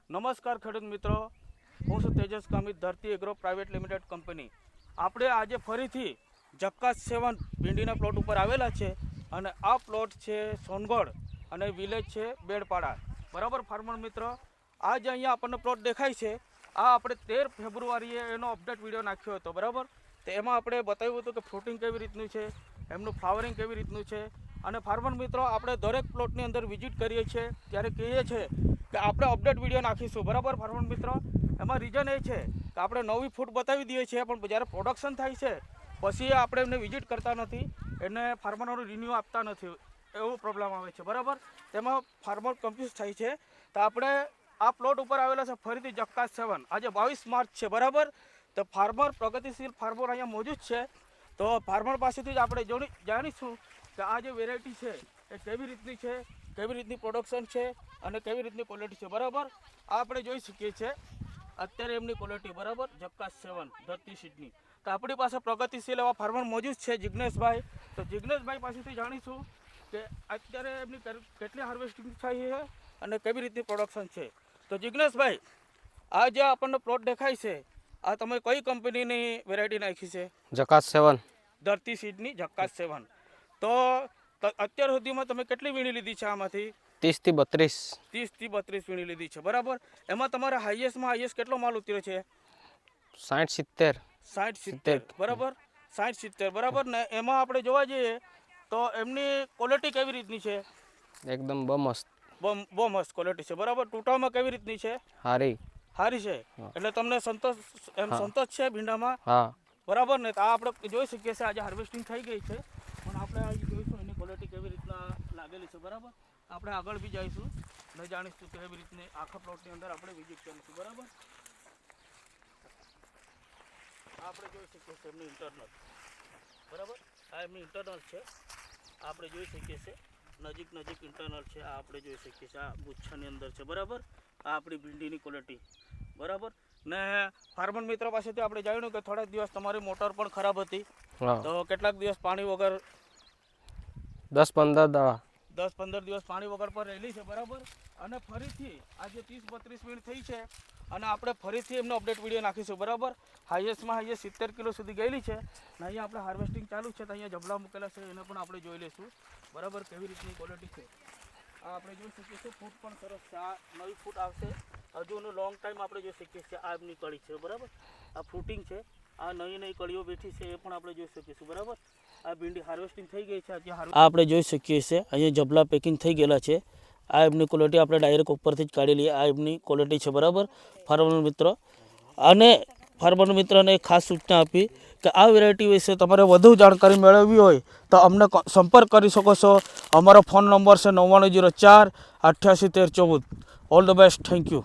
નમસ્કાર ખેડૂત મિત્રો, હું છું તેજસ કામિત, ધરતી એગ્રો પ્રાઇવેટ લિમિટેડ કંપની. આપણે આજે ફરીથી જક્કાસ 7 ભીંડીના પ્લોટ ઉપર આવેલા છે અને આ પ્લોટ છે સોનગઢ અને વિલેજ છે બેડપાડા. બરાબર ફાર્મર મિત્રો, આ જે અહીંયા આપણને પ્લોટ દેખાય છે આ આપણે 13 ફેબ્રુઆરીએ એનો અપડેટ વિડીયો નાખ્યો હતો. બરાબર, તો એમાં આપણે બતાવ્યું હતું કે ફ્રૂટિંગ કેવી રીતનું છે, એમનું ફ્લાવરિંગ કેવી રીતનું છે. અને ફાર્મર મિત્રો, આપણે દરેક પ્લોટની અંદર વિઝિટ કરીએ છીએ ત્યારે કહીએ છીએ કે આપણે અપડેટ વિડીયો નાખીશું. બરાબર ફાર્મર મિત્રો, એમાં રીઝન એ છે કે આપણે નવી ફૂડ બતાવી દઈએ છીએ, પણ જ્યારે પ્રોડક્શન થાય છે પછી આપણે એમને વિઝિટ કરતા નથી, એને ફાર્મરોને રિન્યૂ આપતા નથી, એવો પ્રોબ્લેમ આવે છે. બરાબર, તેમાં ફાર્મર કન્ફ્યુઝ થાય છે. તો આપણે આ પ્લોટ ઉપર આવેલા છે ફરીથી જક્કાસ 7. આજે 22 માર્ચ છે. બરાબર, તો ફાર્મર પ્રગતિશીલ ફાર્મર અહીંયા મોજૂદ છે. તો ફાર્મર પાસેથી જ આપણે જાણીશું કે આ જે વેરાયટી છે એ કેવી રીતની છે, કેવી રીતની પ્રોડક્શન છે અને કેવી રીતની ક્વોલિટી છે. બરાબર, આ આપણે જોઈ શકીએ છીએ અત્યારે એમની ક્વોલિટી. બરાબર, જક્કાસ 7 ધરતી સીડની. તો આપણી પાસે પ્રગતિશીલ એવા ફાર્મર મોજૂદ છે જિગ્નેશભાઈ. તો જિગ્નેશભાઈ પાસેથી જાણીશું કે અત્યારે એમની કેટલી હાર્વેસ્ટિંગ થઈ છે અને કેવી રીતની પ્રોડક્શન છે. તો જિગ્નેશભાઈ, આ જે આપણને પ્લોટ દેખાય છે આ તમે કઈ કંપનીની વેરાયટી નાખી છે? જક્કાસ 7 ધરતી સીડની જક્કાસ 7. તો અત્યાર સુધીમાં તમે કેટલી વીણી લીધી છે આમાંથી? 30 થી 32. 30 થી 32 વીણી લીધી છે. બરાબર, એમાં તમારા હાઈએસ્ટ કેટલો માલ ઉતર્યો છે? 60 70. બરાબર, 60-70. બરાબર ને, એમાં આપણે જોવા જઈએ તો એમની ક્વોલિટી કેવી રીતની છે? એકદમ બહુ મસ્ત ક્વોલિટી છે. બરાબર, ટૂંટામાં કેવી રીતની છે? સારી છે. એટલે તમને સંતોષ છે ભીંડામાં? હા. બરાબર ને, તો આ આપણે જોઈ શકીએ છીએ આજે હાર્વેસ્ટિંગ થઈ ગઈ છે, પણ આપણે આજે જોઈશું એની ક્વોલિટી કેવી રીતના લાગેલી છે. બરાબર, આપણે આગળ બી જઈશું અને જાણીશું કેવી રીતની આખા પ્લોટની અંદર આપણે વિઝિટ કરીશું. બરાબર, આપણે જોઈ શકીએ છીએ એમની ઇન્ટરનલ. બરાબર, આ એમની ઇન્ટરનલ છે, આપણે જોઈ શકીએ છીએ નજીક ઇન્ટરનલ છે. આ આપણે જોઈ શકીએ છીએ આ ગુચ્છાની અંદર છે. બરાબર, આ આપણી ભીંડીની ક્વોલિટી. બરાબર ને, ફાર્મર મિત્ર પાસેથી આપણે જાણ્યું કે થોડાક દિવસ તમારી મોટર પણ ખરાબ હતી, તો કેટલાક દિવસ પાણી વગર 10-15 દિવસ પાણી વગર પર રહેલી છે. બરાબર, અને ફરીથી આજે 30-32 મિનિટ થઈ છે અને આપણે ફરીથી એમનો અપડેટ વિડીયો નાખીશું. બરાબર, હાઈએસ્ટમાં 70 કિલો સુધી ગયેલી છે ને અહીંયા આપણે હાર્વેસ્ટિંગ ચાલુ છે, તો અહીંયા જબલા મૂકેલા છે એને પણ આપણે જોઈ લઈશું. બરાબર, કેવી રીતની ક્વોલિટી છે આ આપણે જોઈ શકીએ છીએ. ફૂટ પણ સરસ છે, આ નવી ફૂટ આવશે હજુ લોંગ ટાઈમ આપણે જોઈ શકીએ છીએ. આ એમની કળી છે. બરાબર, આ ફ્રૂટિંગ છે, આ નવી કળીઓ બેઠી છે એ પણ આપણે જોઈ શકીશું. બરાબર, આ ભીંડી હાર્વેસ્ટિંગ થઈ ગઈ છે. આજે આ આપણે જોઈ શકીએ છીએ અહીંયા જબલા પેકિંગ થઈ ગયેલા છે. આ એમની ક્વોલિટી આપણે ડાયરેક્ટ ઉપરથી જ કાઢી લઈએ. આ એમની ક્વોલિટી છે. બરાબર ફાર્મર મિત્રો, અને ફાર્મર મિત્રને ખાસ સૂચના આપી કે આ વેરાયટી વિશે તમારે વધુ જાણકારી મેળવવી હોય તો અમને સંપર્ક કરી શકો છો. અમારો ફોન નંબર છે 9904 88 13 14. All the best. Thank you.